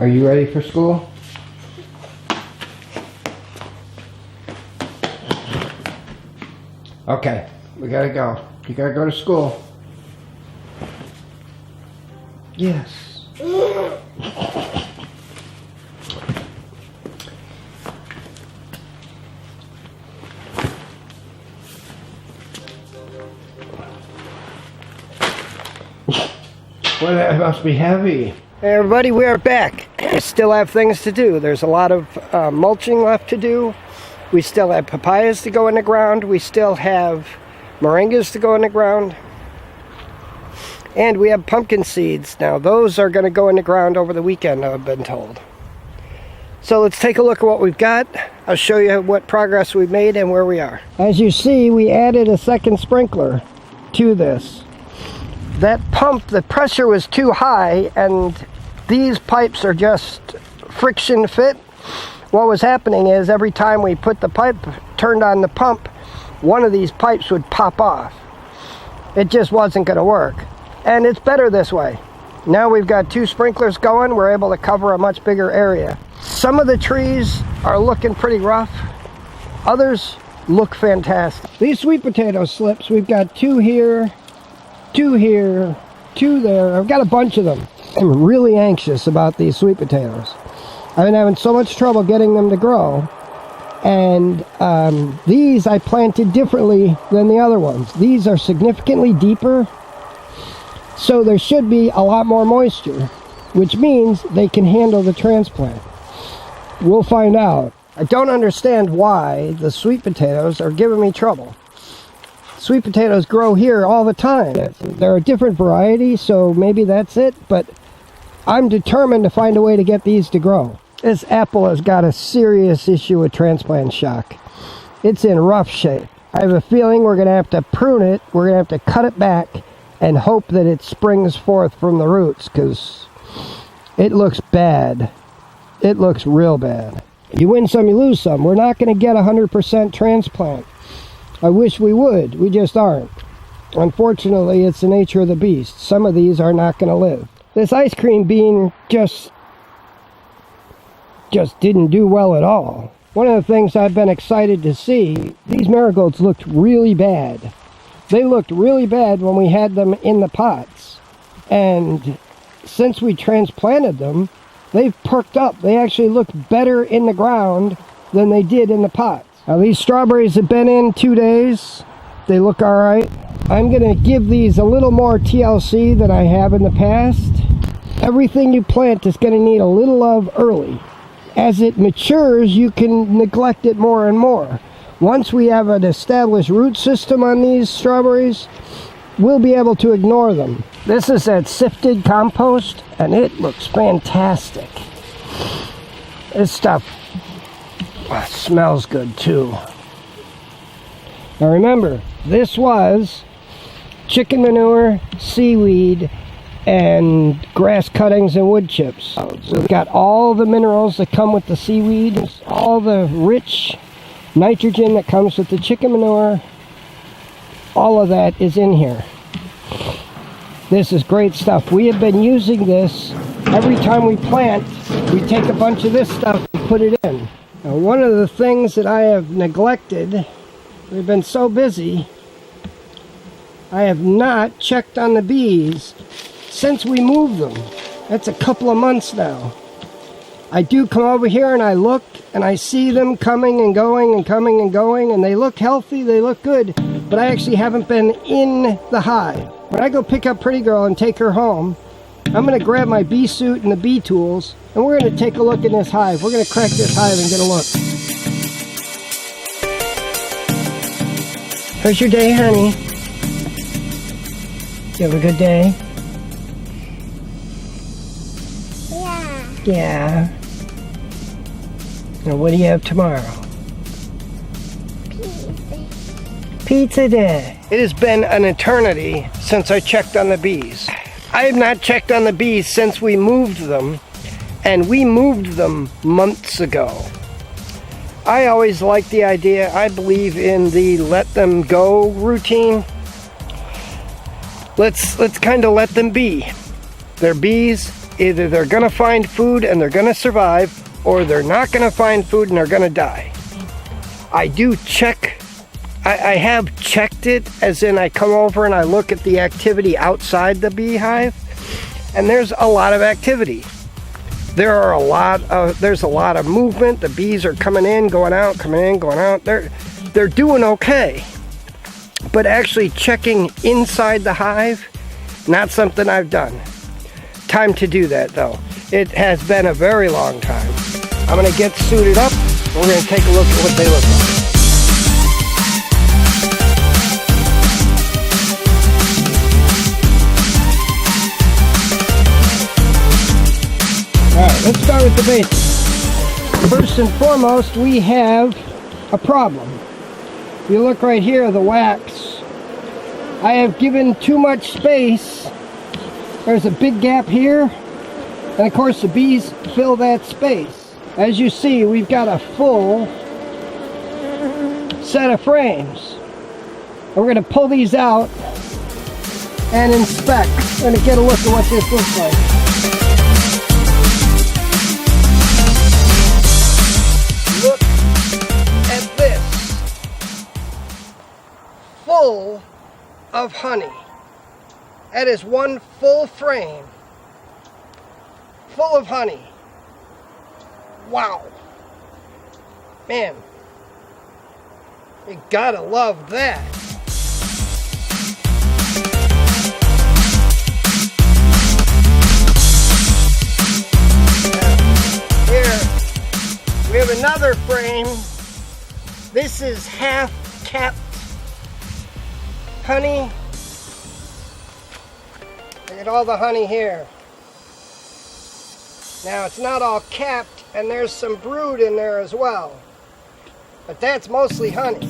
Are you ready for school? Okay, we gotta go. You gotta go to school. Yes. Well, that must be heavy. Hey everybody, we are back. We still have things to do. There's a lot of mulching left to do. We still have papayas to go in the ground. We still have moringas to go in the ground. And we have pumpkin seeds. Now those are going to go in the ground over the weekend, I've been told. So let's take a look at what we've got. I'll show you what progress we've made and where we are. As you see, we added a second sprinkler to this. That pump, the pressure was too high, and these pipes are just friction fit. What was happening is every time we put the pipe, turned on the pump, one of these pipes would pop off. It just wasn't going to work. And it's better this way. Now we've got two sprinklers going, we're able to cover a much bigger area. Some of the trees are looking pretty rough. Others look fantastic. These sweet potato slips, we've got two here, two here, two there. I've got a bunch of them. I'm really anxious about these sweet potatoes. I've been having so much trouble getting them to grow. And these I planted differently than the other ones. These are significantly deeper, so there should be a lot more moisture, which means they can handle the transplant. We'll find out. I don't understand why the sweet potatoes are giving me trouble. Sweet potatoes grow here all the time. They're a different variety, so maybe that's it, but I'm determined to find a way to get these to grow. This apple has got a serious issue with transplant shock. It's in rough shape. I have a feeling we're going to have to prune it, we're going to have to cut it back, and hope that it springs forth from the roots, because it looks bad. It looks real bad. You win some, you lose some. We're not going to get 100% transplant. I wish we would. We just aren't. Unfortunately, it's the nature of the beast. Some of these are not going to live. This ice cream bean just didn't do well at all. One of the things I've been excited to see, these marigolds looked really bad. They looked really bad when we had them in the pots. And since we transplanted them, they've perked up. They actually look better in the ground than they did in the pots. Now these strawberries have been in 2 days. They look all right. I'm going to give these a little more TLC than I have in the past. Everything you plant is going to need a little love early. As it matures, you can neglect it more and more. Once we have an established root system on these strawberries, we'll be able to ignore them. This is that sifted compost, and it looks fantastic. This stuff smells good too. Now remember, this was chicken manure, seaweed, and grass cuttings and wood chips. So we've got all the minerals that come with the seaweed, all the rich nitrogen that comes with the chicken manure. All of that is in here. This is great stuff. We have been using this every time we plant. We take a bunch of this stuff and put it in. Now, one of the things that I have neglected, we've been so busy, I have not checked on the bees since we moved them. That's a couple of months now. I do come over here and I look and I see them coming and going and coming and going, and they look healthy, they look good, but I actually haven't been in the hive. When I go pick up Pretty Girl and take her home, I'm going to grab my bee suit and the bee tools, and we're going to take a look in this hive. We're going to crack this hive and get a look. How's your day, honey? You have a good day? Yeah. Yeah. Now what do you have tomorrow? Pizza day. It has been an eternity since I checked on the bees. I have not checked on the bees since we moved them, and we moved them months ago. I always like the idea, I believe in the let them go routine. Let's kind of let them be. They're bees, Either they're going to find food and they're going to survive, or they're not going to find food and they're going to die. I do check. I have checked it, as in I come over and I look at the activity outside the beehive, and there's a lot of activity. There's a lot of movement. The bees are coming in, going out, coming in, going out. They're doing okay. But actually checking inside the hive, not something I've done. Time to do that though. It has been a very long time. I'm gonna get suited up. We're gonna take a look at what they look like. Alright, let's start with the basics. First and foremost, we have a problem. If you look right here, the wax, I have given too much space. There's a big gap here, and of course the bees fill that space. As you see, we've got a full set of frames. And we're going to pull these out and inspect. We're going to get a look at what this looks like. Look at this. Full of honey. That is one full frame full of honey. Wow. Man, you gotta love that. Here, we have another frame. This is half-capped honey. Look at all the honey here. Now it's not all capped, and there's some brood in there as well. But that's mostly honey.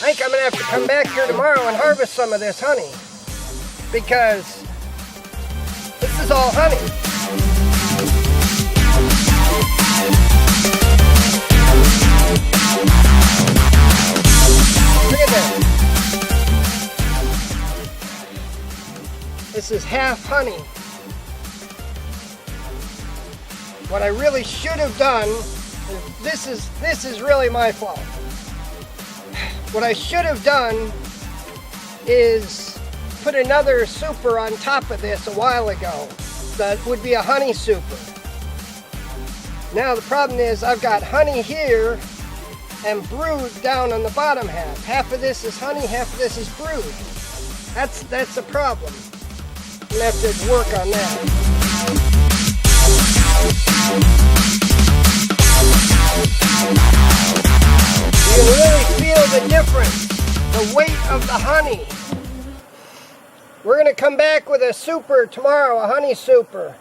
I think I'm gonna have to come back here tomorrow and harvest some of this honey, because this is all honey. Look at that. This is half honey. What I really should have done, this is really my fault. What I should have done is put another super on top of this a while ago. That would be a honey super. Now the problem is I've got honey here and brood down on the bottom half. Half of this is honey, half of this is brood. That's a problem. I'm gonna have to work on that. You can really feel the difference, the weight of the honey. We're gonna come back with a super tomorrow, a honey super.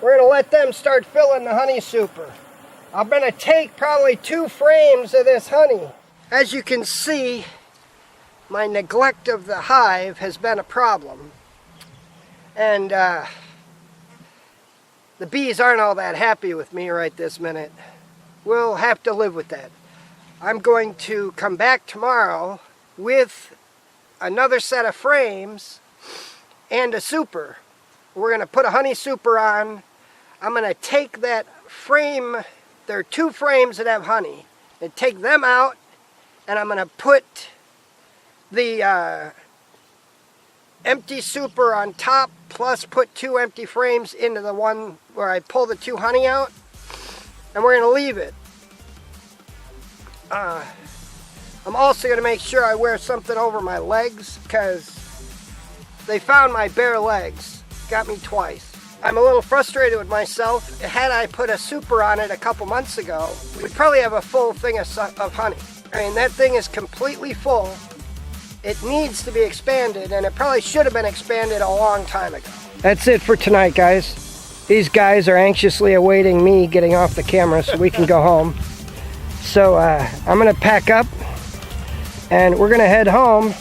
We're gonna let them start filling the honey super. I'm gonna take probably 2 frames of this honey. As you can see, my neglect of the hive has been a problem. And the bees aren't all that happy with me right this minute. We'll have to live with that. I'm going to come back tomorrow with another set of frames and a super. We're going to put a honey super on. I'm going to take that frame, there are 2 frames that have honey, and take them out, and I'm going to put the empty super on top, plus put 2 empty frames into the one where I pull the 2 honey out, and we're going to leave it. I'm also going to make sure I wear something over my legs, because they found my bare legs. Got me twice. I'm a little frustrated with myself. Had I put a super on it a couple months ago, we'd probably have a full thing of honey. I mean, that thing is completely full. It needs to be expanded, and it probably should have been expanded a long time ago. That's it for tonight, guys. These guys are anxiously awaiting me getting off the camera so we can go home. So I'm gonna pack up, and we're gonna head home.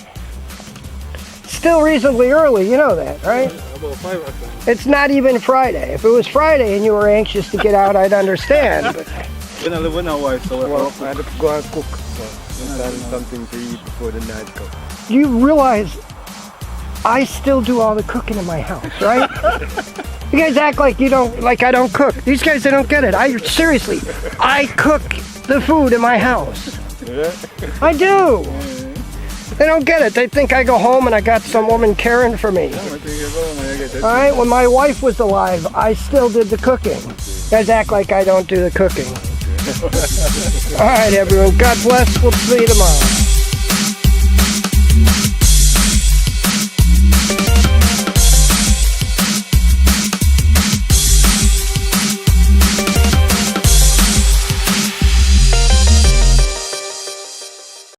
Still reasonably early, you know that, right? About 5 o'clock. It's not even Friday. If it was Friday and you were anxious to get out, I'd understand. But When I live with my wife, so well, I had to go out and cook. something to eat before the night comes. you realize I still do all the cooking in my house, right? You guys act like I don't cook. These guys, they don't get it. Seriously, I cook the food in my house. I do. They don't get it. They think I go home and I got some woman caring for me. All right, when my wife was alive, I still did the cooking. You guys act like I don't do the cooking. All right, everyone. God bless. We'll see you tomorrow.